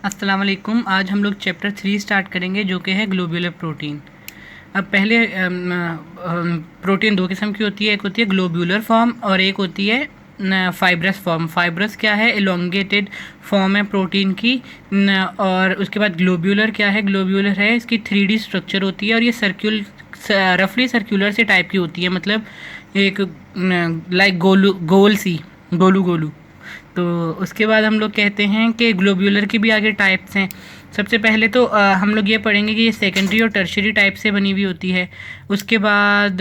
अस्सलाम वालेकुम। आज हम लोग चैप्टर 3 स्टार्ट करेंगे जो कि है ग्लोब्यूलर प्रोटीन। अब पहले प्रोटीन दो किस्म की होती है, एक होती है ग्लोब्यूलर फॉर्म और एक होती है फाइब्रस फॉर्म। फाइब्रस क्या है? एलोंगेटेड फॉर्म है प्रोटीन की। और उसके बाद ग्लोब्यूलर क्या है? ग्लोब्यूलर है इसकी 3D स्ट्रक्चर होती है और ये रफली सर्कुलर से टाइप की होती है, मतलब एक लाइक गोल सी गोलू गोलू। तो उसके बाद हम लोग कहते हैं कि ग्लोब्यूलर की भी आगे टाइप्स हैं। सबसे पहले तो हम लोग ये पढ़ेंगे कि ये सेकेंडरी और टर्शरी टाइप से बनी हुई होती है। उसके बाद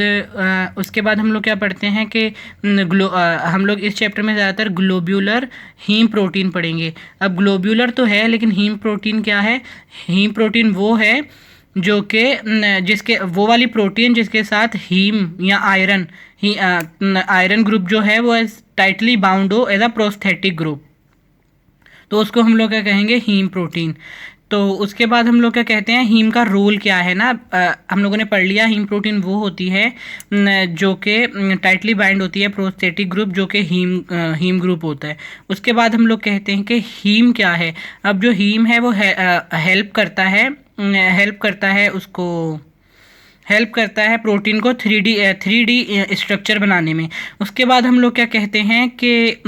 हम लोग क्या पढ़ते हैं कि हम लोग इस चैप्टर में ज़्यादातर ग्लोब्यूलर हीम प्रोटीन पढ़ेंगे। अब ग्लोब्यूलर तो है, लेकिन हीम प्रोटीन क्या है? हीम प्रोटीन वो है जो कि जिसके वो वाली प्रोटीन जिसके साथ हीम या आयरन ग्रुप जो है वो टाइटली बाउंड हो एज अ प्रोस्थेटिक ग्रुप, तो उसको हम लोग क्या कहेंगे? Haem protein. तो उसके बाद हम लोग क्या कहते हैं, हीम का रोल क्या है ना? हम लोगों ने पढ़ लिया हीम प्रोटीन वो होती है जो कि टाइटली बाइंड होती है प्रोस्थेटिक ग्रुप, जो कि हीम ग्रुप होता है। उसके बाद हम लोग कहते हैं कि हीम क्या है। अब जो हीम है वो हेल्प करता है प्रोटीन को 3D स्ट्रक्चर बनाने में। उसके बाद हम लोग क्या कहते हैं कि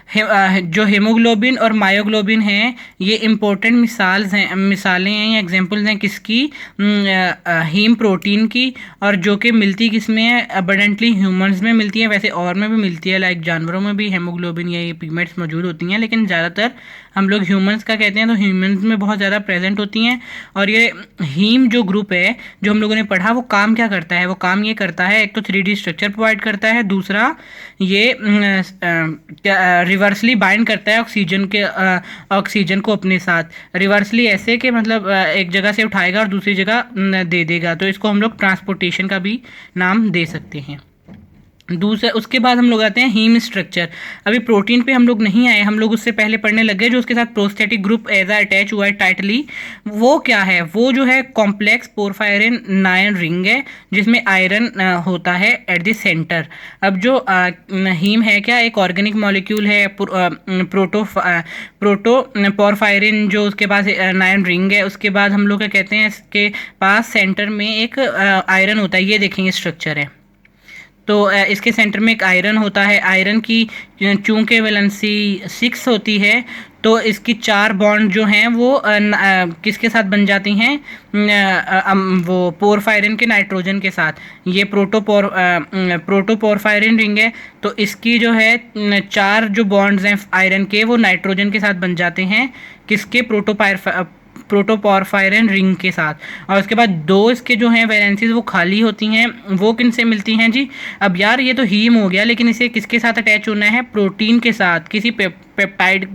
जो हेमोग्लोबिन और मायोग्लोबिन हैं ये इम्पोर्टेंट मिसालें हैं या एग्जांपल्स हैं किसकी? हीम प्रोटीन की। और जो कि मिलती किस में है? अबंडेंटली ह्यूमंस में मिलती है, वैसे और में भी मिलती है, लाइक जानवरों में भी हेमोग्लोबिन या ये पिगमेंट्स मौजूद होती हैं, लेकिन ज़्यादातर हम लोग ह्यूमंस का कहते हैं, तो ह्यूमंस में बहुत ज़्यादा प्रेजेंट होती हैं। और ये हीम जो ग्रुप है जो हम लोगों ने पढ़ा, वो काम क्या करता है? वो काम ये करता है, एक तो 3D स्ट्रक्चर प्रोवाइड करता है, दूसरा ये रिवर्सली बाइंड करता है ऑक्सीजन को अपने साथ। रिवर्सली ऐसे कि मतलब एक जगह से उठाएगा और दूसरी जगह दे देगा, तो इसको हम लोग ट्रांसपोर्टेशन का भी नाम दे सकते हैं। दूसरा उसके बाद हम लोग आते हैं हीम स्ट्रक्चर। अभी प्रोटीन पे हम लोग नहीं आए, हम लोग उससे पहले पढ़ने लगे जो उसके साथ प्रोस्थेटिक ग्रुप एज अटैच हुआ है टाइटली। वो क्या है? वो जो है कॉम्प्लेक्स पोरफायरिन नायन रिंग है जिसमें आयरन होता है एट द सेंटर। अब जो हीम है क्या? एक ऑर्गेनिक मॉलिक्यूल है, प्रोटो पोरफायरिन जो उसके पास नायन रिंग है। उसके बाद हम लोग क्या कहते हैं, इसके पास सेंटर में एक आयरन होता है, ये देखेंगे स्ट्रक्चर है। तो इसके सेंटर में एक आयरन होता है। आयरन की चूंकि वैलेंसी 6 होती है, तो इसकी 4 बॉन्ड जो हैं वो किसके साथ बन जाती हैं? वो पोरफायरिन के नाइट्रोजन के साथ। ये प्रोटोपोरफायरिन रिंग है, तो इसकी जो है 4 जो बॉन्ड्स हैं आयरन के, वो नाइट्रोजन के साथ बन जाते हैं। किसके? प्रोटोपोरफायरिन रिंग के साथ। और उसके बाद 2 इसके जो हैं वैलेंसीज वो खाली होती हैं, वो किन से मिलती हैं जी? अब यार ये तो हीम हो गया, लेकिन इसे किसके साथ अटैच होना है? प्रोटीन के साथ, किसी पेप्टाइड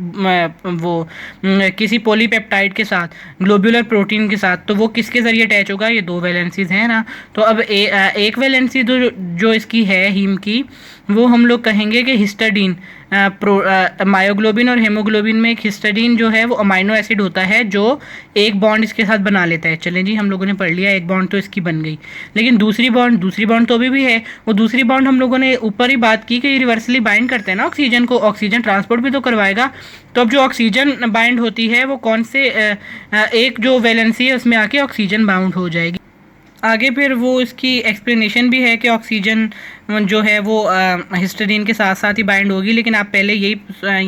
किसी पॉलीपेप्टाइड के साथ, ग्लोब्यूलर प्रोटीन के साथ। तो वो किसके ज़रिए अटैच होगा? ये 2 वैलेंसीज हैं ना। तो अब एक वैलेंसी जो इसकी है हीम की, वो हम लोग कहेंगे कि हिस्टाडीन। मायोग्लोबिन और हेमोग्लोबिन में एक हिस्टाडीन जो है वो अमाइनो एसिड होता है जो एक बॉन्ड इसके साथ बना लेता है। चलें जी, हम लोगों ने पढ़ लिया, एक बॉन्ड तो इसकी बन गई, लेकिन दूसरी बॉन्ड तो अभी भी है। वो दूसरी बॉन्ड हम लोगों ने ऊपर ही बात की कि रिवर्सली बाइंड करते हैं ना ऑक्सीजन को, ऑक्सीजन ट्रांसपोर्ट भी तो करवाएगा। तो अब जो ऑक्सीजन बाइंड होती है वो कौन से एक जो वैलेंसी है उसमें आके ऑक्सीजन बाउंड हो जाएगी। आगे फिर वो इसकी एक्सप्लेनेशन भी है कि ऑक्सीजन जो है वो हिस्टाडीन के साथ साथ ही बाइंड होगी, लेकिन आप पहले यही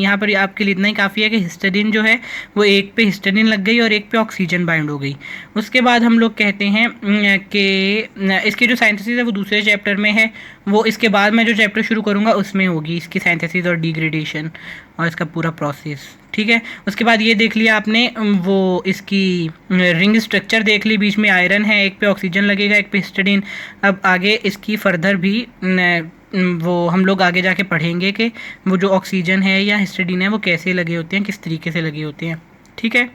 यहाँ पर आपके लिए इतना ही काफ़ी है कि हिस्टाडीन जो है वो एक पे हिस्टाडीन लग गई और एक पे ऑक्सीजन बाइंड हो गई। उसके बाद हम लोग कहते हैं कि इसकी जो साइंथेसिस है वो दूसरे चैप्टर में है, वो इसके बाद मैं जो चैप्टर शुरू करूँगा उसमें होगी इसकी साइंथेसिस और डिग्रेडेशन और इसका पूरा प्रोसेस। ठीक है, उसके बाद ये देख लिया आपने, वो इसकी रिंग स्ट्रक्चर देख ली, बीच में आयरन है, एक पे ऑक्सीजन लगेगा, एक पे हिस्टाडीन। अब आगे इसकी फर्दर भी वो हम लोग आगे जाके पढ़ेंगे कि वो जो ऑक्सीजन है या हिस्टाडीन है वो कैसे लगे होते हैं, किस तरीके से लगे होते हैं। ठीक है,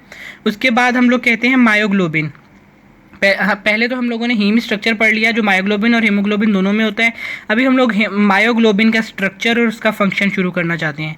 उसके बाद हम लोग कहते हैं मायोग्लोबिन। पहले तो हम लोगों ने हीम स्ट्रक्चर पढ़ लिया जो मायोग्लोबिन और हीमोग्लोबिन दोनों में होता है। अभी हम लोग मायोग्लोबिन का स्ट्रक्चर और उसका फंक्शन शुरू करना चाहते हैं।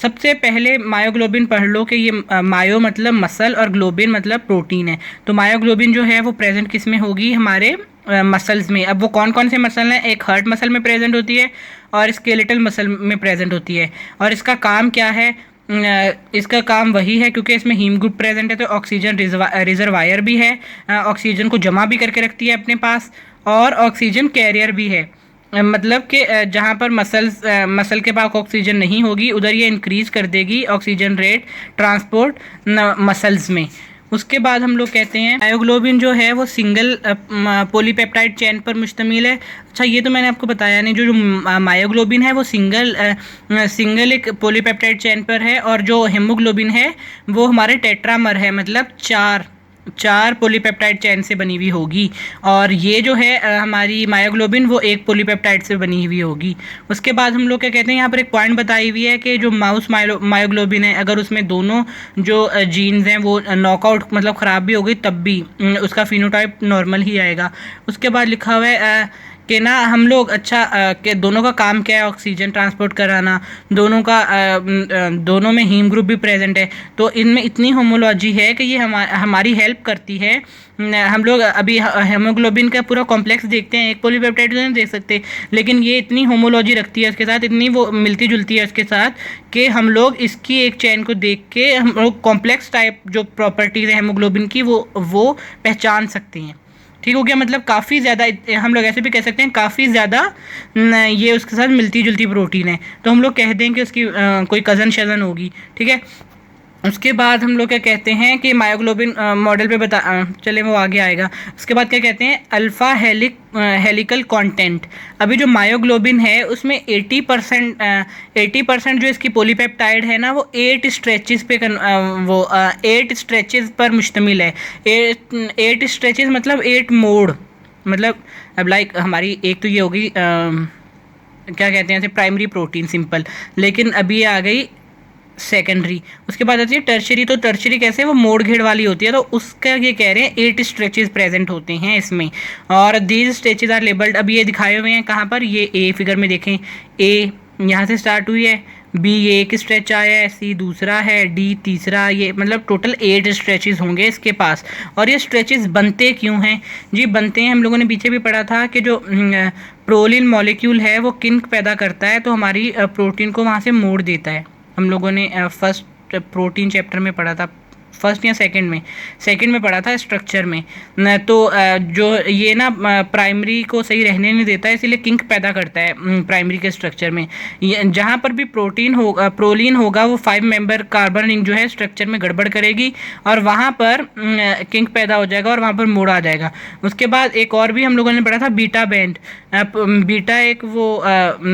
सबसे पहले मायोग्लोबिन पढ़ लो कि ये मायो मतलब मसल और ग्लोबिन मतलब प्रोटीन है। तो मायोग्लोबिन जो है वो प्रेजेंट किस में होगी? हमारे मसल्स में। अब वो कौन कौन से मसल हैं? एक हार्ट मसल में प्रेजेंट होती है और स्केलेटल मसल में प्रेजेंट होती है। और इसका काम क्या है? इसका काम वही है क्योंकि इसमें हीम ग्रुप प्रेजेंट है, तो ऑक्सीजन रिजर्वायर भी है, ऑक्सीजन को जमा भी करके रखती है अपने पास, और ऑक्सीजन कैरियर भी है। मतलब कि जहाँ पर मसल के पास ऑक्सीजन नहीं होगी उधर ये इंक्रीज कर देगी ऑक्सीजन रेट ट्रांसपोर्ट मसल्स में। उसके बाद हम लोग कहते हैं मायोग्लोबिन जो है वो सिंगल पॉलीपेप्टाइड चेन पर मुश्तमिल है। अच्छा, ये तो मैंने आपको बताया नहीं, जो मायोग्लोबिन है वो सिंगल एक पॉलीपेप्टाइड चेन पर है, और जो हेमोग्लोबिन है वो हमारे टेट्रामर है, मतलब चार पॉलीपेप्टाइड चेन से बनी हुई होगी, और ये जो है हमारी मायोग्लोबिन वो एक पॉलीपेप्टाइड से बनी हुई होगी। उसके बाद हम लोग क्या कहते हैं, यहाँ पर एक पॉइंट बताई हुई है कि जो माउस मायोग्लोबिन है, अगर उसमें दोनों जो जीन्स हैं वो नॉकआउट मतलब ख़राब भी हो गई तब भी उसका फिनोटाइप नॉर्मल ही आएगा। उसके बाद लिखा हुआ है कि ना हम लोग कि दोनों का काम क्या है, ऑक्सीजन ट्रांसपोर्ट कराना, दोनों में हीम ग्रुप भी प्रेजेंट है, तो इनमें इतनी होमोलॉजी है कि ये हमारी हेल्प करती है। हम लोग अभी हेमोग्लोबिन का पूरा कॉम्प्लेक्स देखते हैं, एक पॉलीपेप्टाइड नहीं देख सकते, लेकिन ये इतनी होमोलॉजी रखती है इसके साथ, इतनी वो मिलती जुलती है इसके साथ कि हम लोग इसकी एक चेन को देख के हम लोग कॉम्प्लेक्स टाइप जो प्रॉपर्टीज़ है हेमोग्लोबिन की वो पहचान सकते हैं। ठीक हो गया, मतलब काफ़ी ज़्यादा, हम लोग ऐसे भी कह सकते हैं काफ़ी ज़्यादा ये उसके साथ मिलती जुलती प्रोटीन है, तो हम लोग कह दें कि उसकी कोई कज़न शज़न होगी। ठीक है, उसके बाद हम लोग क्या कहते हैं कि मायोग्लोबिन मॉडल पे चले वो आगे आएगा। उसके बाद क्या कहते हैं, अल्फ़ा हेलिकल कंटेंट। अभी जो मायोग्लोबिन है उसमें 80% जो इसकी पॉलीपेप्टाइड है ना वो 8 स्ट्रेचेस पे 8 स्ट्रेचेस पर मुश्तमिल है। 8 स्ट्रेचेस मतलब 8 मोड, मतलब अब लाइक हमारी एक तो ये होगी क्या कहते हैं ऐसे प्राइमरी प्रोटीन सिंपल, लेकिन अभी आ गई सेकेंडरी। उसके बाद आती है टर्शरी। तो टर्शरी कैसे, वो मोड़ घेड़ वाली होती है, तो उसका ये कह रहे हैं 8 स्ट्रेचेस प्रेजेंट होते हैं इसमें, और दीज स्ट्रेचेस आर लेबल्ड। अब ये दिखाए हुए हैं कहाँ पर, ये ए फिगर में देखें, ए यहाँ से स्टार्ट हुई है, बी ये एक स्ट्रेच आया है, सी दूसरा है, डी तीसरा, ये मतलब टोटल 8 स्ट्रेचेस होंगे इसके पास। और ये स्ट्रेचेस बनते क्यों हैं जी? बनते हैं, हम लोगों ने पीछे भी पढ़ा था कि जो प्रोलिन मॉलिक्यूल है वो किंक पैदा करता है, तो हमारी प्रोटीन को वहाँ से मोड़ देता है। हम लोगों ने फर्स्ट प्रोटीन चैप्टर में पढ़ा था, फर्स्ट या सेकंड में पढ़ा था स्ट्रक्चर में तो जो ये ना प्राइमरी को सही रहने नहीं देता है, इसीलिए किंक पैदा करता है प्राइमरी के स्ट्रक्चर में। जहाँ पर भी प्रोलीन होगा वो 5 मेंबर कार्बन रिंग जो है स्ट्रक्चर में गड़बड़ करेगी और वहाँ पर किंक पैदा हो जाएगा और वहाँ पर मोड़ आ जाएगा। उसके बाद एक और भी हम लोगों ने पढ़ा था बीटा बैंड।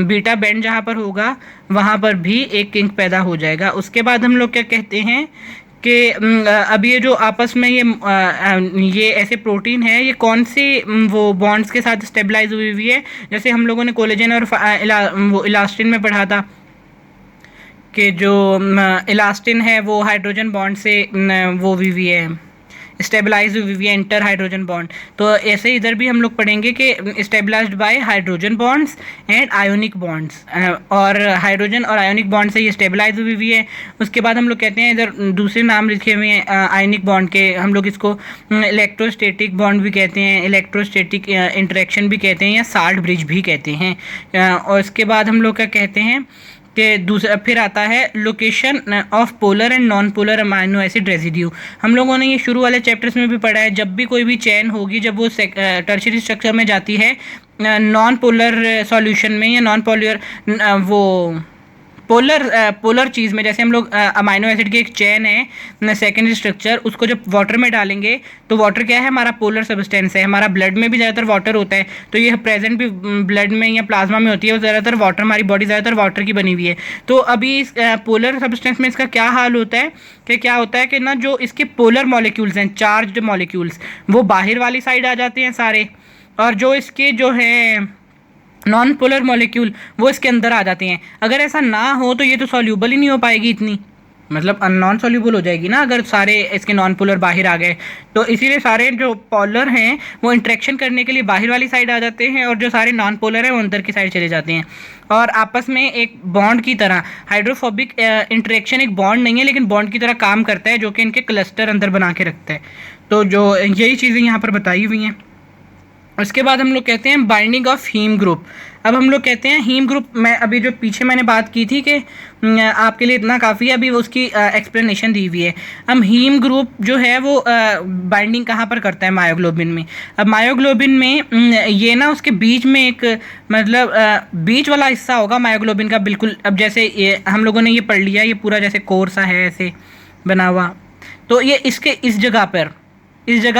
बीटा बैंड जहाँ पर होगा वहाँ पर भी एक किंक पैदा हो जाएगा। उसके बाद हम लोग क्या कहते हैं कि अब ये जो आपस में ये ऐसे प्रोटीन है, ये कौन से वो बॉन्ड्स के साथ स्टेबलाइज हुई है। जैसे हम लोगों ने कोलेजन और वो इलास्टिन में पढ़ा था कि जो इलास्टिन है वो हाइड्रोजन बॉन्ड से वो हुई है, स्टेबलाइज हुई है, इंटर हाइड्रोजन बॉन्ड। तो ऐसे इधर भी हम लोग पढ़ेंगे कि stabilised by hydrogen bonds and ionic bonds, और हाइड्रोजन और आयोनिक बॉन्ड से ये स्टेबलाइज हुई है। उसके बाद हम लोग कहते हैं, इधर दूसरे नाम लिखे हुए हैं आयोनिक बॉन्ड के, हम लोग इसको इलेक्ट्रोस्टेटिक बॉन्ड भी कहते हैं, इलेक्ट्रोस्टेटिक इंटरेक्शन भी कहते हैं, या साल्ट ब्रिज भी कहते हैं। और इसके बाद हम लोग क्या कहते हैं कि दूसरा फिर आता है location of polar and non polar amino acid residue. हम लोगों ने ये शुरू वाले चैप्टर्स में भी पढ़ा है, जब भी कोई भी चेन होगी, जब वो टर्शियरी स्ट्रक्चर में जाती है नॉन पोलर सॉल्यूशन में या नॉन पोलर वो पोलर चीज़ में, जैसे हम लोग अमाइनो एसिड की एक चेन है सेकेंडरी स्ट्रक्चर, उसको जब वाटर में डालेंगे तो वाटर क्या है, हमारा पोलर सब्सटेंस है। हमारा ब्लड में भी ज़्यादातर वाटर होता है, तो ये प्रेजेंट भी ब्लड में या प्लाज्मा में होती है, वो ज़्यादातर वाटर, हमारी बॉडी ज़्यादातर वाटर की बनी हुई है। तो अभी इस पोलर सब्सटेंस में इसका क्या हाल होता है कि क्या होता है कि ना जो इसके पोलर मॉलिक्यूल्स हैं, चार्ज्ड मॉलिक्यूल्स, वो बाहर वाली साइड आ जाते हैं सारे, और जो इसके जो है नॉन पोलर मॉलिक्यूल वो इसके अंदर आ जाते हैं। अगर ऐसा ना हो तो ये तो सॉल्यूबल ही नहीं हो पाएगी इतनी, मतलब नॉन सॉल्यूबल हो जाएगी ना अगर सारे इसके नॉन पोलर बाहर आ गए। तो इसीलिए सारे जो पोलर हैं वो इंटरेक्शन करने के लिए बाहर वाली साइड आ जाते हैं, और जो सारे नॉन पोलर हैं वो अंदर की साइड चले जाते हैं, और आपस में एक बॉन्ड की तरह, हाइड्रोफोबिक इंटरेक्शन एक बॉन्ड नहीं है लेकिन बॉन्ड की तरह काम करता है, जो कि इनके क्लस्टर अंदर बना के रखता है। तो जो यही चीज़ें यहाँ पर बताई हुई हैं। उसके बाद हम लोग कहते हैं बाइंडिंग ऑफ हीम ग्रुप। अब हम लोग कहते हैं हीम ग्रुप, मैं अभी जो पीछे मैंने बात की थी कि आपके लिए इतना काफ़ी है, अभी उसकी एक्सप्लेनेशन दी हुई है। अब हीम ग्रुप जो है वो बाइंडिंग कहाँ पर करता है, मायोग्लोबिन में। अब मायोग्लोबिन में ये ना उसके बीच में एक मतलब बीच वाला हिस्सा होगा मायोग्लोबिन का बिल्कुल। अब जैसे ये हम लोगों ने ये पढ़ लिया, ये पूरा जैसे कोर सा है ऐसे बना हुआ, तो ये इसके इस जगह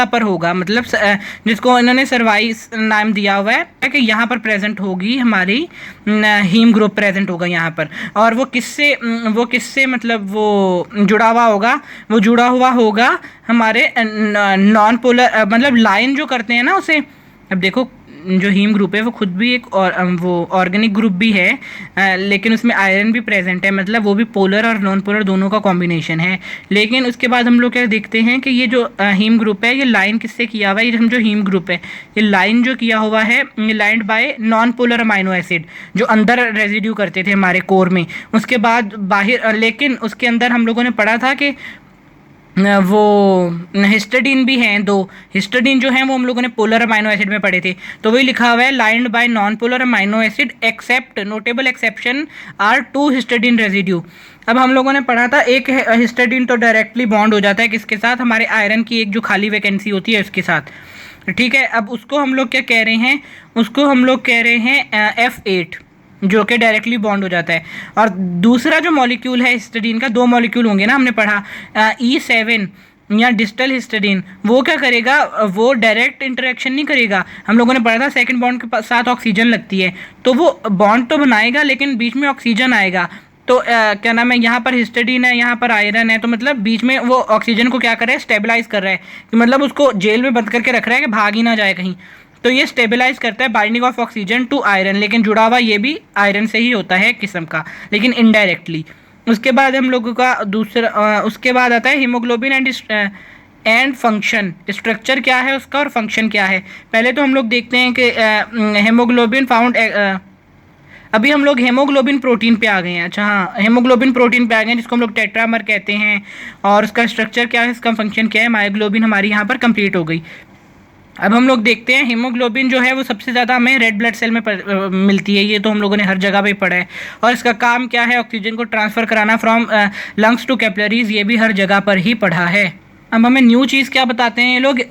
पर होगा, मतलब जिसको इन्होंने सर्वाइस नाम दिया हुआ है कि यहाँ पर प्रेजेंट होगी हमारी हीम ग्रुप प्रेजेंट होगा यहाँ पर। और वो किससे मतलब वो जुड़ा हुआ होगा, वो जुड़ा हुआ होगा हमारे नॉन पोलर मतलब लाइन जो करते हैं ना उसे। अब देखो जो हीम ग्रुप है वो खुद भी एक और वो ऑर्गेनिक ग्रुप भी है, लेकिन उसमें आयरन भी प्रेजेंट है, मतलब वो भी पोलर और नॉन पोलर दोनों का कॉम्बिनेशन है। लेकिन उसके बाद हम लोग क्या देखते हैं कि ये जो हीम ग्रुप है ये लाइन किससे किया हुआ है, ये जो हीम ग्रुप है ये लाइन जो किया हुआ है ये lined by non polar amino acid जो अंदर रेजिड्यू करते थे हमारे कोर में। उसके बाद बाहर, लेकिन उसके अंदर हम लोगों ने पढ़ा था कि वो हिस्टडीन भी हैं, दो हिस्टडीन जो हैं वो हम लोगों ने पोलर अमाइनो एसिड में पढ़े थे। तो वही लिखा हुआ है lined by non polar amino acid except notable exception are two histidine residue. अब हम लोगों ने पढ़ा था एक हिस्टडीन तो डायरेक्टली बॉन्ड हो जाता है किसके साथ, हमारे आयरन की एक जो खाली वैकेंसी होती है उसके साथ, ठीक है। अब उसको हम लोग क्या कह रहे हैं, उसको हम लोग कह रहे हैं F8 जो कि डायरेक्टली बॉन्ड हो जाता है। और दूसरा जो मॉलिक्यूल है हिस्टडीन का, दो मॉलिक्यूल होंगे ना हमने पढ़ा, E7 या डिस्टल हिस्टडीन, वो क्या करेगा, वो डायरेक्ट इंटरेक्शन नहीं करेगा। हम लोगों ने पढ़ा था सेकंड बॉन्ड के साथ ऑक्सीजन लगती है तो वो बॉन्ड तो बनाएगा लेकिन बीच में ऑक्सीजन आएगा। तो क्या नाम है, यहाँ पर हिस्टडीन है, यहाँ पर आयरन है, तो मतलब बीच में वो ऑक्सीजन को क्या कर रहा है, स्टेबलाइज कर रहा है, कि मतलब उसको जेल में बंद करके रख रहा है कि भाग ही ना जाए कहीं। तो ये स्टेबलाइज करता है binding of oxygen to iron, लेकिन जुड़ा हुआ ये भी आयरन से ही होता है किस्म का, लेकिन इनडायरेक्टली। उसके बाद हम लोगों का दूसरा उसके बाद आता है हीमोग्लोबिन एंड फंक्शन, स्ट्रक्चर क्या है उसका और फंक्शन क्या है। पहले तो हम लोग देखते हैं कि हेमोग्लोबिन फाउंड, अभी हम लोग हेमोग्लोबिन प्रोटीन पे आ गए हैं। अच्छा हाँ, हेमोग्लोबिन प्रोटीन पे आ गए हैं जिसको हम लोग टेट्रामर कहते हैं, और उसका स्ट्रक्चर क्या है, इसका फंक्शन क्या है। मायोग्लोबिन हमारी यहाँ पर कंप्लीट हो गई। अब हम लोग देखते हैं हीमोग्लोबिन जो है वो सबसे ज़्यादा हमें रेड ब्लड सेल में मिलती है, ये तो हम लोगों ने हर जगह पे पढ़ा है। और इसका काम क्या है, ऑक्सीजन को ट्रांसफ़र कराना फ्रॉम लंग्स टू कैपिलरीज, ये भी हर जगह पर ही पढ़ा है। अब हमें न्यू चीज़ क्या बताते हैं ये लोग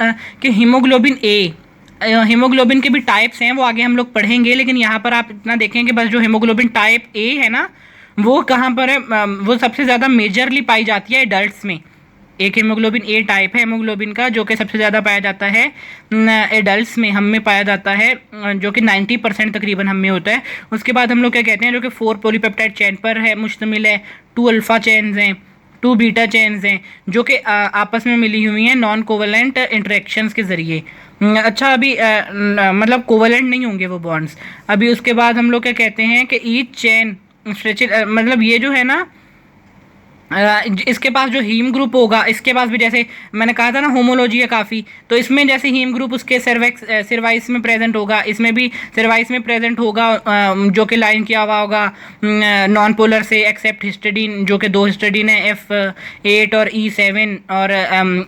कि हीमोग्लोबिन ए, हीमोग्लोबिन के भी टाइप्स हैं वो आगे हम लोग पढ़ेंगे, लेकिन यहाँ पर आप इतना देखेंगे बस जो हीमोग्लोबिन टाइप ए है ना वो कहाँ पर है, वो सबसे ज़्यादा मेजरली पाई जाती है एडल्ट्स में। एक हीमोग्लोबिन ए टाइप है हीमोग्लोबिन का जो कि सबसे ज़्यादा पाया जाता है एडल्ट्स में, हम में पाया जाता है, जो कि 90% तकरीबन हम में होता है। उसके बाद हम लोग क्या कहते हैं, जो कि 4 पॉलीपेप्टाइड चेन पर है मुश्तमिल है, 2 अल्फ़ा चेन्स हैं, 2 बीटा चेन्स हैं, जो कि आपस में मिली हुई हैं नॉन कोवलेंट इंटरेक्शंस के ज़रिए। अच्छा अभी मतलब कोवलेंट नहीं होंगे वो बॉन्ड्स। अभी उसके बाद हम लोग क्या कहते हैं कि ईच चेन स्ट्रेचेड, मतलब ये जो है ना इसके पास जो हीम ग्रुप होगा, इसके पास भी जैसे मैंने कहा था ना होमोलॉजी है काफ़ी, तो इसमें जैसे हीम ग्रुप उसके सर्वाइस में प्रेजेंट होगा, इसमें भी सर्वाइस में प्रेजेंट होगा, जो कि लाइन किया हुआ होगा नॉन पोलर से, एक्सेप्ट हिस्टडीन जो कि 2 हिस्टडीन है, F8 और E7। और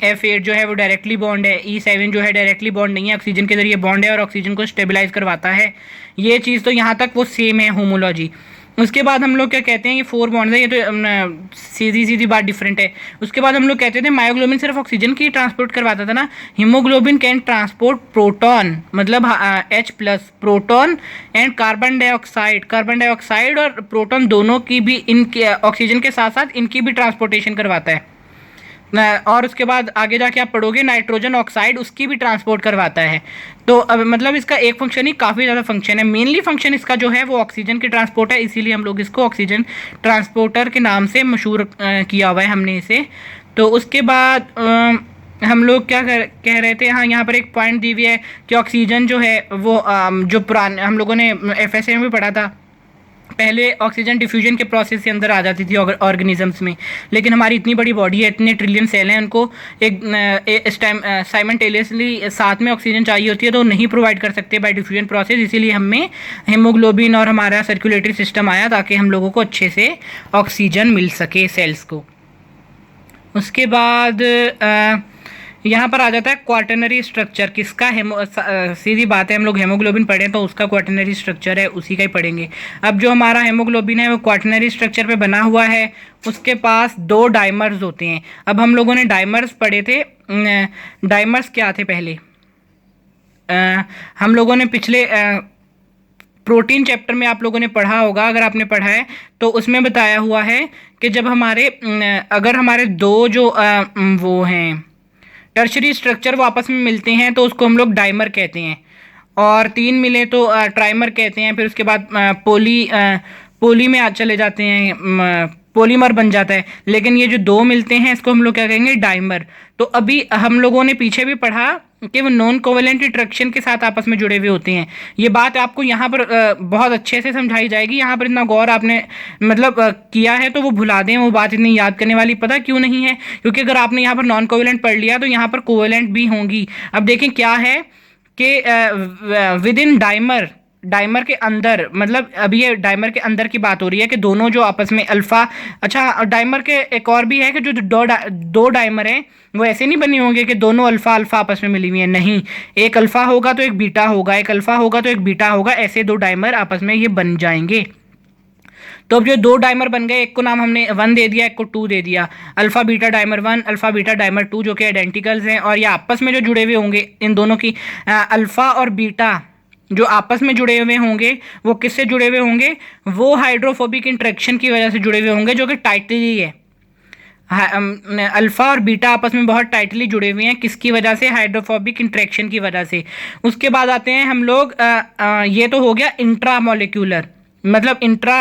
F8 जो है वो डायरेक्टली बॉन्ड है, E7 जो है डायरेक्टली बॉन्ड नहीं है, ऑक्सीजन के ज़रिए बॉन्ड है और ऑक्सीजन को स्टेबलाइज करवाता है। ये चीज़ तो यहाँ तक वो सेम है होमोलॉजी। उसके बाद हम लोग क्या कहते हैं, ये 4 बॉन्ड्स है, ये तो सीधी बात डिफरेंट है। उसके बाद हम लोग कहते थे मायोग्लोबिन सिर्फ ऑक्सीजन की ट्रांसपोर्ट करवाता था ना, हीमोग्लोबिन कैन ट्रांसपोर्ट प्रोटॉन, मतलब H+ proton and carbon dioxide और प्रोटॉन दोनों की भी, इनके ऑक्सीजन के साथ साथ इनकी भी ट्रांसपोर्टेशन करवाता है। और उसके बाद आगे जाके आप पढ़ोगे नाइट्रोजन ऑक्साइड, उसकी भी ट्रांसपोर्ट करवाता है। तो अब मतलब इसका एक फंक्शन ही काफ़ी ज़्यादा फंक्शन है, मेनली फंक्शन इसका जो है वो ऑक्सीजन की ट्रांसपोर्ट है, इसीलिए हम लोग इसको ऑक्सीजन ट्रांसपोर्टर के नाम से मशहूर किया हुआ है हमने इसे। तो उसके बाद हम लोग क्या कह रहे थे, हाँ यहाँ पर एक पॉइंट दी हुई है कि ऑक्सीजन जो है वो जो पुराने हम लोगों ने FSA में भी पढ़ा था, पहले ऑक्सीजन डिफ्यूजन के प्रोसेस से अंदर आ जाती थी ऑर्गेनिजम्स में, लेकिन हमारी इतनी बड़ी बॉडी है, इतने ट्रिलियन सेल हैं, उनको इस टाइम साइमल्टेनियसली साथ में ऑक्सीजन चाहिए होती है तो नहीं प्रोवाइड कर सकते बाय डिफ्यूजन प्रोसेस, इसीलिए हमें हीमोग्लोबिन और हमारा सर्कुलेटरी सिस्टम आया ताकि हम लोगों को अच्छे से ऑक्सीजन मिल सके सेल्स को। उसके बाद यहाँ पर आ जाता है क्वाटरनरी स्ट्रक्चर किसका। सीधी बात है, हम लोग हेमोग्लोबिन पढ़ें तो उसका क्वाटरनरी स्ट्रक्चर है, उसी का ही पढ़ेंगे। अब जो हमारा हेमोग्लोबिन है वो क्वाटरनरी स्ट्रक्चर पे बना हुआ है, उसके पास 2 डाइमर्स होते हैं। अब हम लोगों ने डाइमर्स पढ़े थे, डाइमर्स क्या थे पहले, हम लोगों ने पिछले प्रोटीन चैप्टर में आप लोगों ने पढ़ा होगा, अगर आपने पढ़ा है तो उसमें बताया हुआ है कि जब हमारे अगर हमारे 2 जो वो हैं टर्शरी स्ट्रक्चर वो आपस में मिलते हैं तो उसको हम लोग डाइमर कहते हैं, और 3 मिले तो ट्राइमर कहते हैं। फिर उसके बाद पोली में आज चले जाते हैं, पॉलीमर बन जाता है। लेकिन ये जो 2 मिलते हैं इसको हम लोग क्या कहेंगे, डाइमर। तो अभी हम लोगों ने पीछे भी पढ़ा कि वो नॉन कोवेलेंट इंटरेक्शन के साथ आपस में जुड़े हुए होते हैं। ये बात आपको यहाँ पर बहुत अच्छे से समझाई जाएगी, यहाँ पर इतना गौर आपने मतलब किया है तो वो भुला दें, वो बात इतनी याद करने वाली पता क्यों नहीं है, क्योंकि अगर आपने यहाँ पर नॉन कोवेलेंट पढ़ लिया तो यहाँ पर कोवेलेंट भी होंगी। अब देखें क्या है कि विद इन डाइमर, डाइमर के अंदर, मतलब अभी ये डाइमर के अंदर की बात हो रही है कि दोनों जो आपस में अल्फा, अच्छा डाइमर के एक और भी है कि जो 2 डाइमर हैं वो ऐसे नहीं बने होंगे कि दोनों अल्फा अल्फा आपस में मिली हुई है, नहीं, एक अल्फा होगा तो एक बीटा होगा, एक अल्फा होगा तो एक बीटा होगा, ऐसे 2 डाइमर आपस में ये बन जाएंगे। तो अब जो 2 डाइमर बन गए, एक को नाम हमने 1 दे दिया, एक को 2 दे दिया, alpha beta dimer 1, alpha beta dimer 2, जो कि आइडेंटिकल्स हैं। और ये आपस में जो जुड़े हुए होंगे इन दोनों की अल्फा और बीटा जो आपस में जुड़े हुए होंगे वो किससे जुड़े हुए होंगे, वो हाइड्रोफोबिक इंटरेक्शन की वजह से जुड़े हुए होंगे, जो कि टाइटली है। अल्फा और बीटा आपस में बहुत टाइटली जुड़े हुए हैं, किसकी वजह से, हाइड्रोफोबिक इंटरेक्शन की वजह से। उसके बाद आते हैं हम लोग, ये तो हो गया इंट्रा मॉलिक्यूलर, मतलब इंट्रा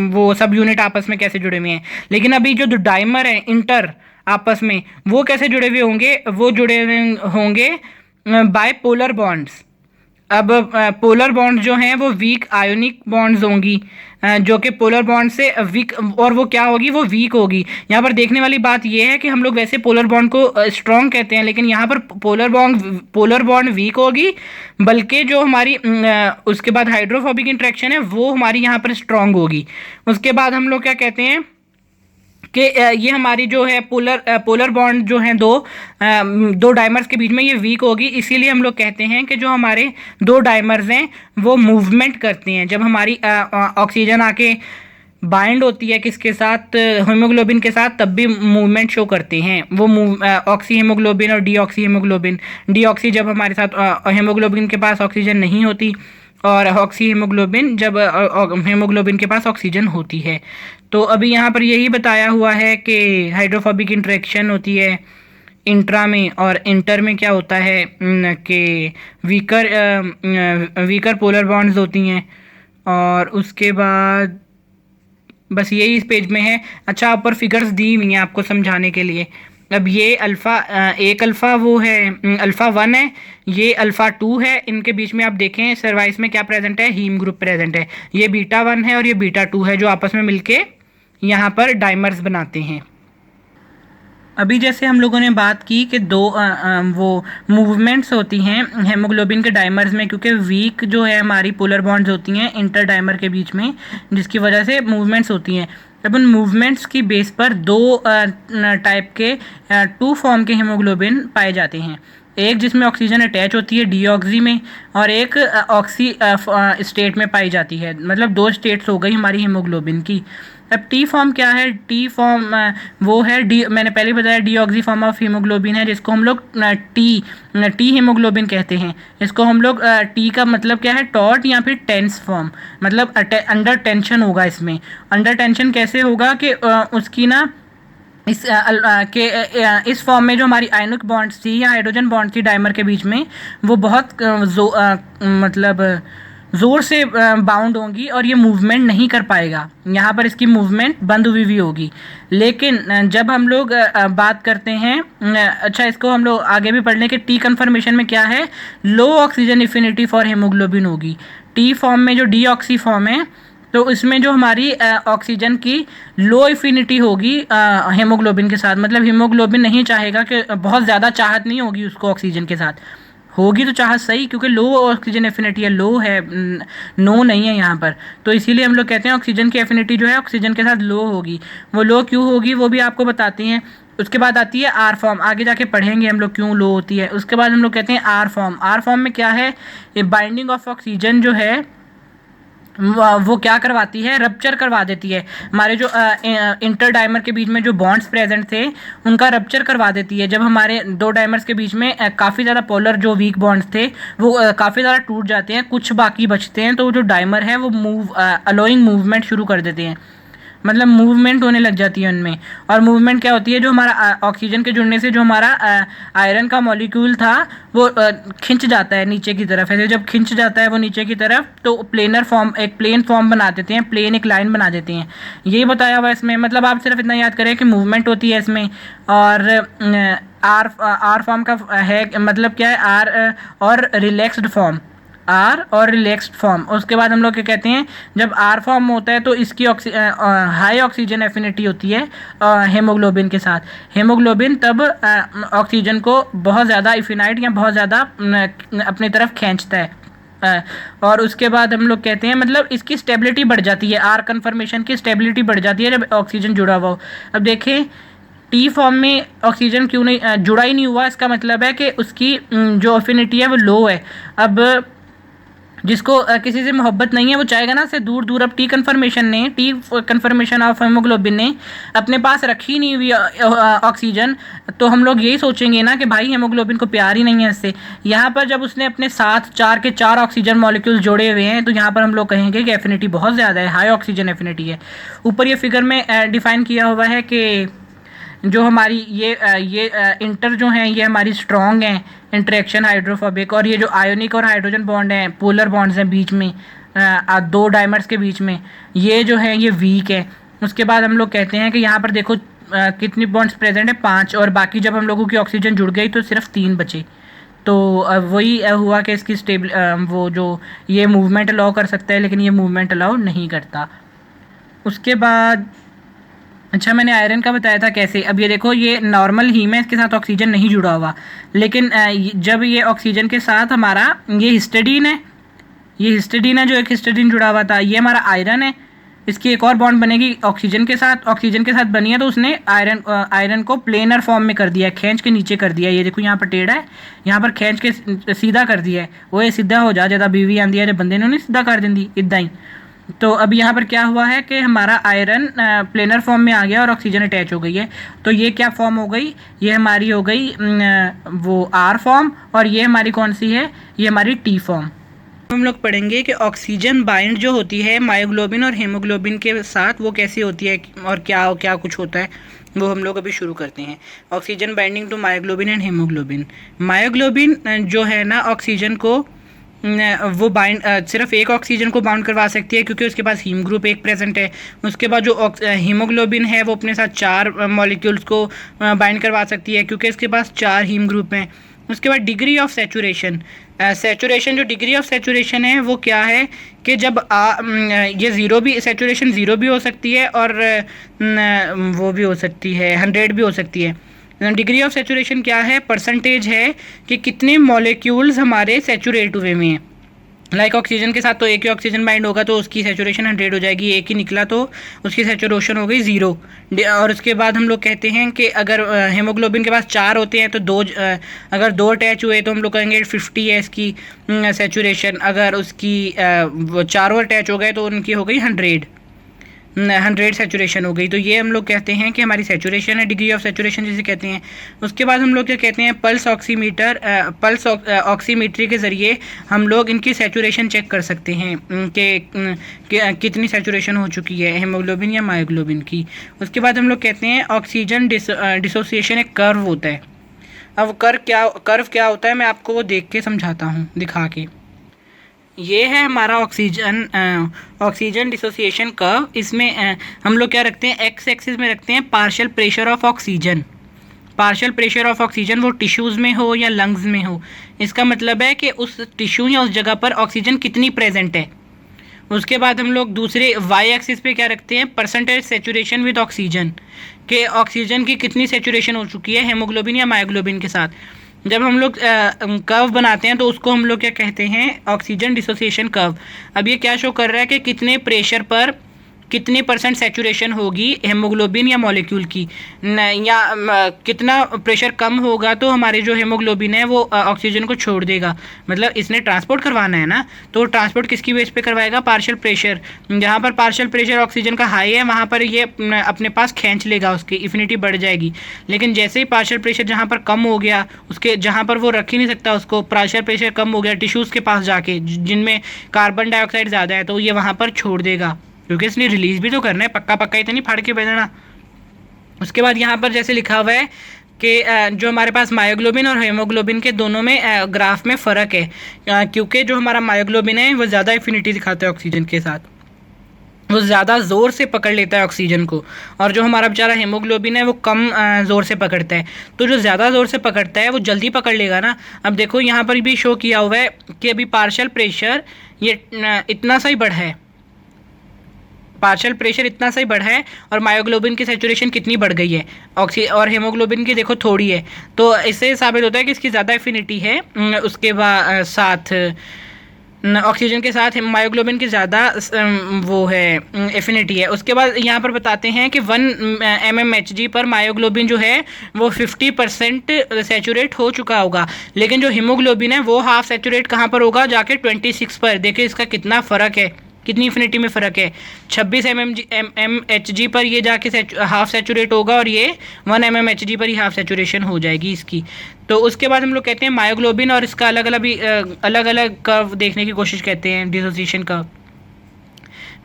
वो सब यूनिट आपस में कैसे जुड़े हुए हैं। लेकिन अभी जो डाइमर है इंटर आपस में, वो कैसे जुड़े हुए होंगे, वो जुड़े हुए होंगे बाय पोलर बॉन्ड्स। अब पोलर बॉन्ड्स जो हैं वो वीक आयोनिक बॉन्ड्स होंगी, जो कि पोलर बॉन्ड से वीक, और वो क्या होगी, वो वीक होगी। यहाँ पर देखने वाली बात ये है कि हम लोग वैसे पोलर बॉन्ड को स्ट्रॉन्ग कहते हैं, लेकिन यहाँ पर पोलर बॉन्ड वीक होगी, बल्कि जो हमारी उसके बाद हाइड्रोफोबिक इंटरेक्शन है वो हमारी यहाँ पर स्ट्रॉन्ग होगी। उसके बाद हम लोग क्या कहते हैं कि ये हमारी जो है पोलर बॉन्ड जो हैं 2 डाइमर्स के बीच में ये वीक होगी, इसीलिए हम लोग कहते हैं कि जो हमारे 2 डाइमर्स हैं वो मूवमेंट करते हैं। जब हमारी ऑक्सीजन आके बाइंड होती है किसके साथ, हीमोग्लोबिन के साथ, तब भी मूवमेंट शो करते हैं वो ऑक्सी हीमोग्लोबिन और डीऑक्सी हीमोग्लोबिन। डीऑक्सी जब हमारे साथ हीमोग्लोबिन के पास ऑक्सीजन नहीं होती, और ऑक्सी हीमोग्लोबिन जब हीमोग्लोबिन के पास ऑक्सीजन होती है। तो अभी यहाँ पर यही बताया हुआ है कि हाइड्रोफोबिक इंटरेक्शन होती है इंट्रा में, और इंटर में क्या होता है कि वीकर पोलर बॉन्ड्स होती हैं। और उसके बाद बस यही इस पेज में है। अच्छा, ऊपर फिगर्स दी हुई हैं आपको समझाने के लिए। अब ये अल्फ़ा, एक अल्फ़ा वो है अल्फ़ा 1 है, ये अल्फ़ा 2 है, इनके बीच में आप देखें सर्वाइस में क्या प्रेजेंट है, हीम ग्रुप प्रेजेंट है। ये बीटा 1 है और ये बीटा 2 है, जो आपस में मिलके यहाँ पर डाइमर्स बनाते हैं। अभी जैसे हम लोगों ने बात की कि 2 वो मूवमेंट्स होती हैं हेमोग्लोबिन के डाइमर्स में, क्योंकि वीक जो है हमारी पोलर बॉन्ड्स होती हैं इंटर डाइमर के बीच में, जिसकी वजह से मूवमेंट्स होती हैं। अब उन मूवमेंट्स की बेस पर 2 टाइप के 2 फॉर्म के हेमोग्लोबिन पाए जाते हैं। एक जिसमें ऑक्सीजन अटैच होती है डीऑक्सी में, और एक ऑक्सी स्टेट में पाई जाती है। मतलब 2 स्टेट्स हो गई हमारी हीमोग्लोबिन की। अब टी फॉर्म क्या है, टी फॉर्म वो है मैंने पहले बताया डीऑक्सी फॉर्म ऑफ हीमोग्लोबिन है, जिसको हम लोग टी हीमोग्लोबिन कहते हैं। इसको हम लोग टी का मतलब क्या है, टॉट या फिर टेंस फॉर्म, मतलब अंडर टेंशन होगा। इसमें अंडर टेंशन कैसे होगा कि उसकी ना इस फॉर्म में जो हमारी आयनिक बॉन्ड्स थी या हाइड्रोजन बॉन्ड थी डाइमर के बीच में, वो बहुत मतलब ज़ोर से बाउंड होंगी और ये मूवमेंट नहीं कर पाएगा। यहाँ पर इसकी मूवमेंट बंद हुई होगी। लेकिन जब हम लोग बात करते हैं, अच्छा इसको हम लोग आगे भी पढ़ लें कि टी कन्फर्मेशन में क्या है, लो ऑक्सीजन एफिनिटी फॉर हेमोग्लोबिन होगी। टी फॉर्म में जो डीऑक्सी फॉर्म है, तो इसमें जो हमारी ऑक्सीजन की लो एफिनिटी होगी हेमोग्लोबिन के साथ, मतलब हीमोग्लोबिन नहीं चाहेगा कि बहुत ज़्यादा चाहत नहीं होगी उसको ऑक्सीजन के साथ, होगी तो चाहत सही, क्योंकि लो ऑक्सीजन एफिनिटी है, लो है, नो नहीं है यहाँ पर। तो इसीलिए हम लोग कहते हैं ऑक्सीजन की एफिनिटी जो है ऑक्सीजन के साथ लो होगी। वो लो क्यों होगी वो भी आपको बताते हैं उसके बाद आती है आर फॉर्म, आगे जाके पढ़ेंगे हम लोग क्यों लो होती है। उसके बाद हम लोग कहते हैं आर फॉर्म। आर फॉर्म में क्या है, ये बाइंडिंग ऑफ ऑक्सीजन जो है वो क्या करवाती है, रप्चर करवा देती है। हमारे जो इंटर डाइमर के बीच में जो बॉन्ड्स प्रेजेंट थे उनका रप्चर करवा देती है। जब हमारे दो डाइमर्स के बीच में काफ़ी ज़्यादा पोलर जो वीक बॉन्ड्स थे वो काफ़ी ज़्यादा टूट जाते हैं, कुछ बाकी बचते हैं, तो वो जो डाइमर है वो अलोइंग मूवमेंट शुरू कर देते हैं, मतलब मूवमेंट होने लग जाती है उनमें। और मूवमेंट क्या होती है, जो हमारा ऑक्सीजन के जुड़ने से जो हमारा आयरन का मॉलिक्यूल था वो खिंच जाता है नीचे की तरफ। ऐसे जब खिंच जाता है वो नीचे की तरफ तो प्लेनर फॉर्म, एक प्लेन फॉर्म बना देते हैं, प्लेन एक लाइन बना देते हैं। यही बताया हुआ इसमें, मतलब आप सिर्फ इतना याद करें कि मूवमेंट होती है इसमें। और आर फॉर्म का है मतलब क्या है, आर और रिलैक्स्ड फॉर्म, आर और रिलैक्स्ड फॉर्म। उसके बाद हम लोग क्या कहते हैं, जब आर फॉर्म होता है तो इसकी हाई ऑक्सीजन एफिनिटी होती है हेमोग्लोबिन के साथ। हेमोग्लोबिन तब ऑक्सीजन को बहुत ज़्यादा इफिनाइट या बहुत ज़्यादा अपनी तरफ खींचता है। और उसके बाद हम लोग कहते हैं मतलब इसकी स्टेबिलिटी बढ़ जाती है, आर कन्फर्मेशन की स्टेबिलिटी बढ़ जाती है जब ऑक्सीजन जुड़ा हुआ हो। अब देखें टी फॉर्म में ऑक्सीजन क्यों नहीं जुड़ा ही नहीं हुआ, इसका मतलब है कि उसकी जो एफिनिटी है वो लो है। अब जिसको किसी से मोहब्बत नहीं है वो चाहेगा ना से दूर दूर। अब टी कन्फर्मेशन ऑफ हेमोग्लोबिन ने अपने पास रखी नहीं हुई ऑक्सीजन, तो हम लोग यही सोचेंगे ना कि भाई हेमोग्लोबिन को प्यार ही नहीं है इससे। यहाँ पर जब उसने अपने साथ 4 के 4 ऑक्सीजन मॉलिक्यूल जोड़े हुए हैं तो यहाँ पर हम लोग कहेंगे कि एफिनिटी बहुत ज़्यादा है, हाई ऑक्सीजन एफिनिटी है। ऊपर ये फिगर में डिफाइन किया हुआ है कि जो हमारी ये इंटर जो हैं ये हमारी स्ट्रॉन्ग हैं इंटरेक्शन हाइड्रोफोबिक, और ये जो आयोनिक और हाइड्रोजन बॉन्ड हैं, पोलर बॉन्ड्स हैं बीच में दो डाइमर्स के बीच में, ये जो है ये वीक है। उसके बाद हम लोग कहते हैं कि यहाँ पर देखो कितनी बॉन्ड्स प्रेजेंट है, 5, और बाकी जब हम लोगों की ऑक्सीजन जुड़ गई तो सिर्फ 3 बचे। तो वही हुआ कि इसकी स्टेबल वो जो ये मूवमेंट अलाउ कर सकता है लेकिन ये मूवमेंट अलाउ नहीं करता। उसके बाद अच्छा मैंने आयरन का बताया था कैसे। अब ये देखो ये नॉर्मल हीम है, इसके साथ ऑक्सीजन नहीं जुड़ा हुआ, लेकिन जब ये ऑक्सीजन के साथ हमारा ये हिस्टिडीन है, ये हिस्टिडीन है जो एक हिस्टिडीन जुड़ा हुआ था, ये हमारा आयरन है, इसकी एक और बॉन्ड बनेगी ऑक्सीजन के साथ बनी है, तो उसने आयरन को प्लेनर फॉर्म में कर दिया है, खींच के नीचे कर दिया है। ये देखो यहाँ पर टेढ़ा है, यहाँ पर खींच के सीधा कर दिया है। वो ये सीधा हो जा ज़्यादा बीवी आंदी है जब बंदे ने नहीं सीधा कर दी इदा ही। तो अब यहाँ पर क्या हुआ है कि हमारा आयरन प्लेनर फॉर्म में आ गया और ऑक्सीजन अटैच हो गई है। तो ये क्या फॉर्म हो गई, ये हमारी हो गई वो आर फॉर्म, और ये हमारी कौन सी है, ये हमारी टी फॉर्म। हम लोग पढ़ेंगे कि ऑक्सीजन बाइंड जो होती है मायोग्लोबिन और हेमोग्लोबिन के साथ वो कैसी होती है और क्या क्या कुछ होता है, वो हम लोग अभी शुरू करते हैं। Oxygen binding to myoglobin and haemoglobin. Myoglobin जो है ना ऑक्सीजन को वो बाइंड सिर्फ एक ऑक्सीजन को बाउंड करवा सकती है क्योंकि उसके पास हीम ग्रुप एक प्रेजेंट है। उसके बाद जो हीमोग्लोबिन है वो अपने साथ 4 मॉलिक्यूल्स को बाइंड करवा सकती है क्योंकि इसके पास 4 हीम ग्रुप हैं। उसके बाद डिग्री ऑफ सैचुरेशन, जो डिग्री ऑफ सैचुरेशन है वो क्या है कि जब ये ज़ीरो भी, सैचुरेशन ज़ीरो भी हो सकती है और वो भी हो सकती है 100 भी हो सकती है। डिग्री ऑफ सैचुरेशन क्या है, परसेंटेज है कि कितने मॉलिक्यूल्स हमारे सैचुरेट हुए हुए हैं। लाइक ऑक्सीजन के साथ तो एक ही ऑक्सीजन बाइंड होगा तो उसकी सैचुरेशन 100 हो जाएगी, एक ही निकला तो उसकी सैचुरेशन हो गई 0। और उसके बाद हम लोग कहते हैं कि अगर हेमोग्लोबिन के पास 4 होते हैं तो अगर 2 अटैच हुए तो हम लोग कहेंगे 50 है इसकी सैचुरेशन। अगर उसकी वो चारों अटैच हो गए तो उनकी हो गई 100 सैचुरेशन हो गई। तो ये हम लोग कहते हैं कि हमारी सैचुरेशन है, डिग्री ऑफ सैचुरेशन जिसे कहते हैं। उसके बाद हम लोग क्या कहते हैं, पल्स ऑक्सीमीट्री के ज़रिए हम लोग इनकी सैचुरेशन चेक कर सकते हैं कि कितनी सैचुरेशन हो चुकी है हेमोग्लोबिन या मायोग्लोबिन की। उसके बाद हम लोग कहते हैं ऑक्सीजन डिसोसिएशन एक कर्व होता है। अब कर्व क्या होता है मैं आपको वो देख के समझाता हूँ, दिखा के। ये है हमारा ऑक्सीजन डिसोसिएशन कर्व। इसमें हम लोग क्या रखते हैं, एक्स एक्सिस में रखते हैं partial pressure of oxygen. Partial pressure of oxygen वो टिश्यूज़ में हो या लंग्स में हो, इसका मतलब है कि उस टिश्यू या उस जगह पर ऑक्सीजन कितनी प्रेजेंट है। उसके बाद हम लोग दूसरे वाई एक्सिस पे क्या रखते हैं, परसेंटेज सैचुरेशन विद ऑक्सीजन, के ऑक्सीजन की कितनी सैचुरेशन हो चुकी है हेमोग्लोबिन या मायोग्लोबिन के साथ। जब हम लोग कर्व बनाते हैं तो उसको हम लोग क्या कहते हैं, ऑक्सीजन डिसोसिएशन कर्व। अब ये क्या शो कर रहा है कि कितने प्रेशर पर कितने % सैचुरेशन होगी हेमोग्लोबिन या मॉलिक्यूल की, या कितना प्रेशर कम होगा तो हमारे जो हेमोग्लोबिन है वो ऑक्सीजन को छोड़ देगा। मतलब इसने ट्रांसपोर्ट करवाना है ना, तो ट्रांसपोर्ट किसकी बेस पे करवाएगा, पार्शियल प्रेशर। जहाँ पर पार्शियल प्रेशर ऑक्सीजन का हाई है वहाँ पर ये अपने पास खींच लेगा, उसकी इफिनिटी बढ़ जाएगी। लेकिन जैसे ही पार्शियल प्रेशर जहाँ पर कम हो गया, उसके जहाँ पर वो रख ही नहीं सकता उसको, पार्शियल प्रेशर कम हो गया टिश्यूज़ के पास जाके जिनमें कार्बन डाइऑक्साइड ज़्यादा है, तो ये वहाँ पर छोड़ देगा, क्योंकि इसलिए रिलीज़ भी तो करना है, पक्का पक्का इतनी फाड़ के भेजना। उसके बाद यहाँ पर जैसे लिखा हुआ है कि जो हमारे पास मायोग्लोबिन और हेमोग्लोबिन के दोनों में ग्राफ में फ़र्क है, क्योंकि जो हमारा मायोग्लोबिन है वो ज़्यादा एफिनिटी दिखाता है ऑक्सीजन के साथ, वो ज़्यादा ज़ोर से पकड़ लेता है ऑक्सीजन को, और जो हमारा बेचारा हेमोग्लोबिन है वो कम ज़ोर से पकड़ता है। तो जो ज़्यादा ज़ोर से पकड़ता है वो जल्दी पकड़ लेगा ना। अब देखो यहाँ पर भी शो किया हुआ है कि अभी पार्शियल प्रेशर ये इतना सा ही बढ़ा है, पार्शियल प्रेशर इतना सा ही बढ़ा है, और मायोग्लोबिन की सैचुरेशन कितनी बढ़ गई है और हेमोग्लोबिन की देखो थोड़ी है। तो इससे साबित होता है कि इसकी ज़्यादा एफिनिटी है, उसके बाद साथ ऑक्सीजन के साथ मायोग्लोबिन की ज़्यादा वो है एफिनिटी है। उसके बाद यहाँ पर बताते हैं कि 1 mmHg पर मायोग्लोबिन जो है वो 50% सैचुरेट हो चुका होगा, लेकिन जो हीमोग्लोबिन है वो हाफ सैचुरेट कहाँ पर होगा, जाके 26 पर। देखिए इसका कितना फ़र्क है, कितनी इन्फिनिटी में फ़र्क है। 26 mmHg पर ये जाके हाफ सैचुरेट होगा, और ये 1 mmHg पर ही हाफ सैचुरेशन हो जाएगी इसकी। तो उसके बाद हम लोग कहते हैं मायोग्लोबिन और इसका अलग अलग कर्व देखने की कोशिश करते हैं, डिसोसिएशन कर्व।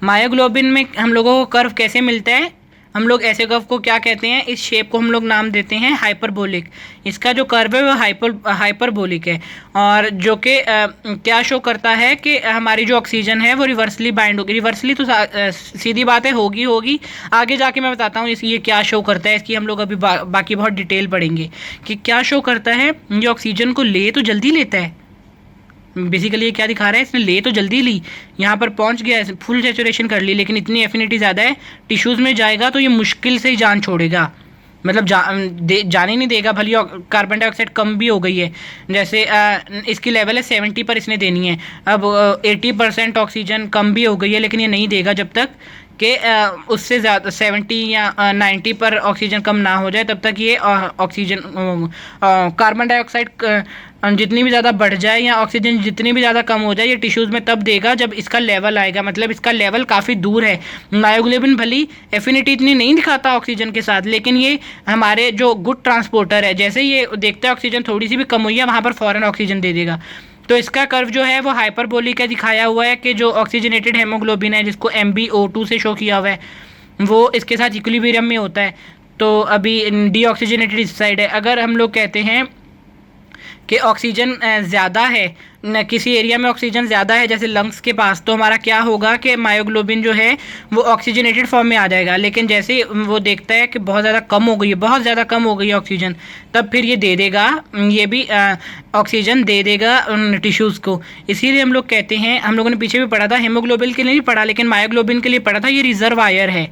मायोग्लोबिन में हम लोगों को कर्व कैसे मिलता है, हम लोग ऐसे कर्व को क्या कहते हैं, इस शेप को हम लोग नाम देते हैं हाइपरबोलिक। इसका जो कर्व है वो हाइपरबोलिक है, और जो कि क्या शो करता है कि हमारी जो ऑक्सीजन है वो रिवर्सली बाइंड होगी। रिवर्सली तो सीधी बात है, होगी आगे जाके मैं बताता हूँ ये क्या शो करता है, इसकी हम लोग अभी बाकी बहुत डिटेल पढ़ेंगे कि क्या शो करता है। ये ऑक्सीजन को ले तो जल्दी लेता है, बेसिकली ये क्या दिखा रहा है, इसने ले तो जल्दी ली, यहाँ पर पहुँच गया, फुल सैचुरेशन कर ली, लेकिन इतनी एफिनिटी ज़्यादा है, टिश्यूज़ में जाएगा तो ये मुश्किल से ही जान छोड़ेगा, मतलब जाने नहीं देगा। भले कार्बन डाइऑक्साइड कम भी हो गई है, जैसे इसकी लेवल है 70 पर इसने देनी है, अब 80% ऑक्सीजन कम भी हो गई है, लेकिन ये नहीं देगा जब तक कि उससे ज़्यादा 70 या 90 पर ऑक्सीजन कम ना हो जाए, तब तक ये ऑक्सीजन कार्बन डाइऑक्साइड जितनी भी ज़्यादा बढ़ जाए या ऑक्सीजन जितनी भी ज़्यादा कम हो जाए, ये टिश्यूज़ में तब देगा जब इसका लेवल आएगा, मतलब इसका लेवल काफ़ी दूर है। मायोग्लोबिन भली एफिनिटी इतनी नहीं दिखाता ऑक्सीजन के साथ, लेकिन ये हमारे जो गुड ट्रांसपोर्टर है, जैसे ये देखता है ऑक्सीजन थोड़ी सी भी कम हुई है, वहाँ पर फ़ौरन ऑक्सीजन दे देगा। तो इसका कर्व जो है वो हाइपरबोलिक है, दिखाया हुआ है कि जो ऑक्सीजनेटेड हेमोग्लोबिन है, जिसको MbO2 से शो किया हुआ है, वो इसके साथ इक्विलिब्रियम में होता है। तो अभी डीऑक्सीजनेटेड इस साइड है। अगर हम लोग कहते हैं कि ऑक्सीजन ज़्यादा है, किसी एरिया में ऑक्सीजन ज़्यादा है जैसे लंग्स के पास, तो हमारा क्या होगा कि मायोग्लोबिन जो है वो ऑक्सीजनेटेड फॉर्म में आ जाएगा। लेकिन जैसे वो देखता है कि बहुत ज़्यादा कम हो गई है, बहुत ज़्यादा कम हो गई है ऑक्सीजन, तब फिर ये दे देगा, ये भी ऑक्सीजन दे देगा टिश्यूज़ को। इसीलिए हम लोग कहते हैं, हम लोगों ने पीछे भी पढ़ा था, हेमोग्लोबिन के लिए नहीं पढ़ा लेकिन मायोग्लोबिन के लिए पढ़ा था, ये रिजर्वायर है।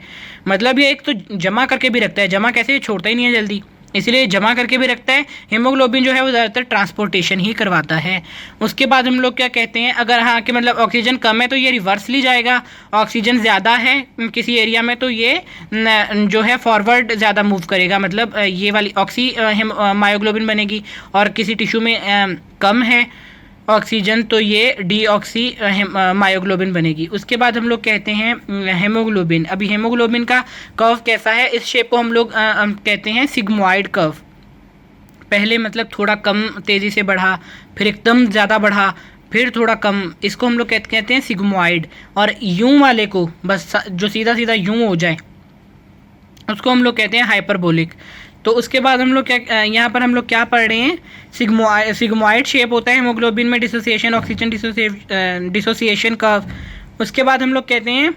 मतलब ये एक तो जमा करके भी रखता है, जमा कैसे, छोड़ता ही नहीं है जल्दी, इसलिए जमा करके भी रखता है। हीमोग्लोबिन जो है वो ज़्यादातर ट्रांसपोर्टेशन ही करवाता है। उसके बाद हम लोग क्या कहते हैं, अगर हाँ कि मतलब ऑक्सीजन कम है तो ये रिवर्सली जाएगा, ऑक्सीजन ज़्यादा है किसी एरिया में तो ये जो है फॉरवर्ड ज़्यादा मूव करेगा, मतलब ये वाली मायोग्लोबिन बनेगी, और किसी टिश्यू में कम है ऑक्सीजन तो ये डीऑक्सी मायोग्लोबिन बनेगी। उसके बाद हम लोग कहते हैं हेमोग्लोबिन। अभी हेमोग्लोबिन का कर्व कैसा है, इस शेप को हम लोग कहते हैं सिग्मोइड कर्व। पहले मतलब थोड़ा कम तेज़ी से बढ़ा, फिर एकदम ज़्यादा बढ़ा, फिर थोड़ा कम, इसको हम लोग कहते हैं सिग्मोइड। और यूं वाले को बस जो सीधा सीधा यूं हो जाए उसको हम लोग कहते हैं हाइपरबोलिक। तो उसके बाद हम लोग क्या, यहाँ पर हम लोग क्या पढ़ रहे हैं, सिग्मोइड शेप होता है हेमोग्लोबिन में, डिसोसिएशन ऑक्सीजन डिसोसिएशन का। उसके बाद हम लोग कहते हैं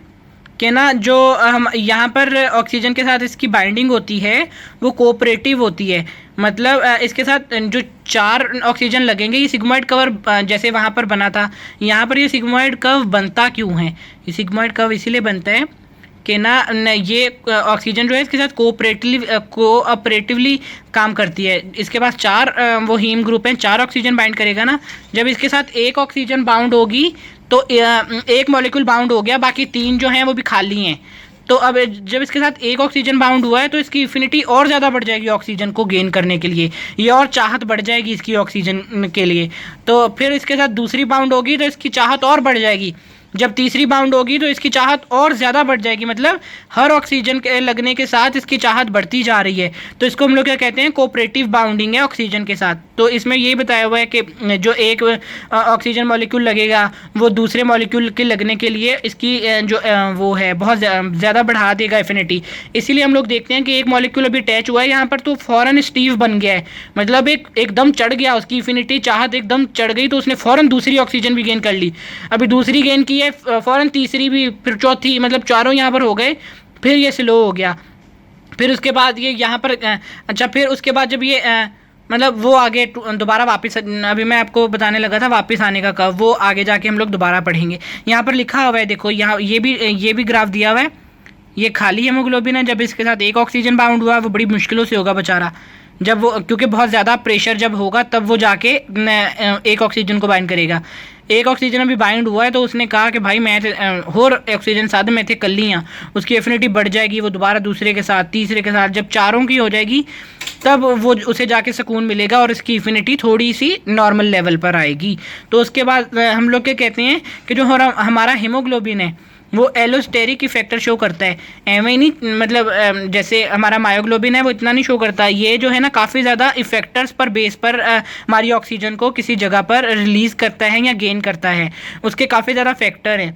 कि ना जो हम यहाँ पर ऑक्सीजन के साथ इसकी बाइंडिंग होती है वो कोऑपरेटिव होती है, मतलब इसके साथ जो 4 ऑक्सीजन लगेंगे, ये सिग्मोइड कर्व जैसे वहाँ पर बना था, यहाँ पर ये सिग्मोइड कर्व बनता क्यों है, ये सिग्मोइड कर्व इसीलिए बनता है कि ना ये ऑक्सीजन जो है इसके साथ कोऑपरेटिवली काम करती है। इसके पास 4 वो हीम ग्रुप हैं, 4 ऑक्सीजन बाइंड करेगा ना, जब इसके साथ 1 ऑक्सीजन बाउंड होगी तो 1 मॉलिक्यूल बाउंड हो गया, बाकी 3 जो हैं वो भी खाली हैं, तो अब जब इसके साथ एक ऑक्सीजन बाउंड हुआ है तो इसकी एफिनिटी और ज़्यादा बढ़ जाएगी ऑक्सीजन को गेन करने के लिए, ये और चाहत बढ़ जाएगी इसकी ऑक्सीजन के लिए। तो फिर इसके साथ दूसरी बाउंड होगी तो इसकी चाहत और बढ़ जाएगी। जब तीसरी बाउंड होगी तो इसकी चाहत और ज़्यादा बढ़ जाएगी, मतलब हर ऑक्सीजन के लगने के साथ इसकी चाहत बढ़ती जा रही है। तो इसको हम लोग क्या कहते हैं, कोऑपरेटिव बाउंडिंग है ऑक्सीजन के साथ। तो इसमें ये बताया हुआ है कि जो एक ऑक्सीजन मॉलिक्यूल लगेगा वो दूसरे मॉलिक्यूल के लगने के लिए इसकी जो वो है बहुत ज़्यादा बढ़ा देगा एफिनिटी। इसीलिए हम लोग देखते हैं कि एक मॉलिक्यूल अभी अटैच हुआ है यहाँ पर तो फ़ौरन स्टीव बन गया है, मतलब एकदम चढ़ गया, उसकी एफिनिटी चाहत एकदम चढ़ गई तो उसने फ़ौरन दूसरी ऑक्सीजन भी गेन कर ली। अभी दूसरी गेन की है, फ़ौरन तीसरी भी, फिर चौथी, मतलब चारों यहाँ पर हो गए, फिर ये स्लो हो गया। फिर उसके बाद ये यहाँ पर अच्छा, फिर उसके बाद जब ये मतलब वो आगे दोबारा वापस, अभी मैं आपको बताने लगा था वापस आने का कब, वो आगे जाके हम लोग दोबारा पढ़ेंगे। यहाँ पर लिखा हुआ है देखो, यहाँ ये भी ग्राफ दिया हुआ है। ये खाली हीमोग्लोबिन है, जब इसके साथ एक ऑक्सीजन बाउंड हुआ वो बड़ी मुश्किलों से होगा बेचारा, जब वो, क्योंकि बहुत ज़्यादा प्रेशर जब होगा तब वो जाके एक ऑक्सीजन को बाइंड करेगा। एक ऑक्सीजन अभी बाइंड हुआ है तो उसने कहा कि भाई मैं और ऑक्सीजन साथ में थे कर लिया, उसकी एफिनिटी बढ़ जाएगी, वो दोबारा दूसरे के साथ, तीसरे के साथ, जब चारों की हो जाएगी तब वो उसे जाके सुकून मिलेगा और इसकी एफिनिटी थोड़ी सी नॉर्मल लेवल पर आएगी। तो उसके बाद हम लोग क्या कहते हैं कि जो हमारा हीमोग्लोबिन है वो एलोस्टेरिक इफेक्टर शो करता है। एवं ही नहीं, मतलब जैसे हमारा मायोग्लोबिन है वो इतना नहीं शो करता, ये जो है ना काफ़ी ज़्यादा इफेक्टर्स पर बेस पर हमारी ऑक्सीजन को किसी जगह पर रिलीज़ करता है या गेन करता है, उसके काफ़ी ज़्यादा फैक्टर हैं।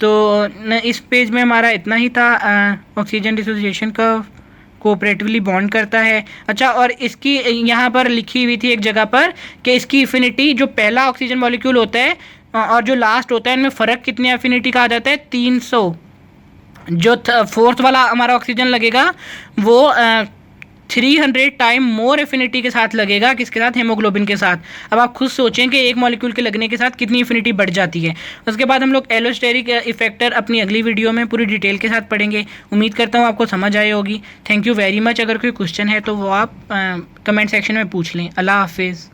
तो इस पेज में हमारा इतना ही था, ऑक्सीजन डिसोसिएशन का कोऑपरेटिवली बॉन्ड करता है। अच्छा, और इसकी यहाँ पर लिखी हुई थी एक जगह पर कि इसकी एफिनिटी, जो पहला ऑक्सीजन मॉलिक्यूल होता है और जो लास्ट होता है, इनमें फ़र्क कितनी एफिनिटी का आ जाता है, 300। जो फोर्थ वाला हमारा ऑक्सीजन लगेगा वो 300 टाइम मोर एफिनिटी के साथ लगेगा, किसके साथ, हीमोग्लोबिन के साथ। अब आप खुद सोचें कि एक मॉलिक्यूल के लगने के साथ कितनी एफिनिटी बढ़ जाती है। उसके बाद हम लोग एलोस्टेरिक इफेक्टर अपनी अगली वीडियो में पूरी डिटेल के साथ पढ़ेंगे। उम्मीद करता हूँ आपको समझ आई होगी। Thank you very much. अगर कोई क्वेश्चन है तो वो आप कमेंट सेक्शन में पूछ लें। अल्लाह हाफिज़।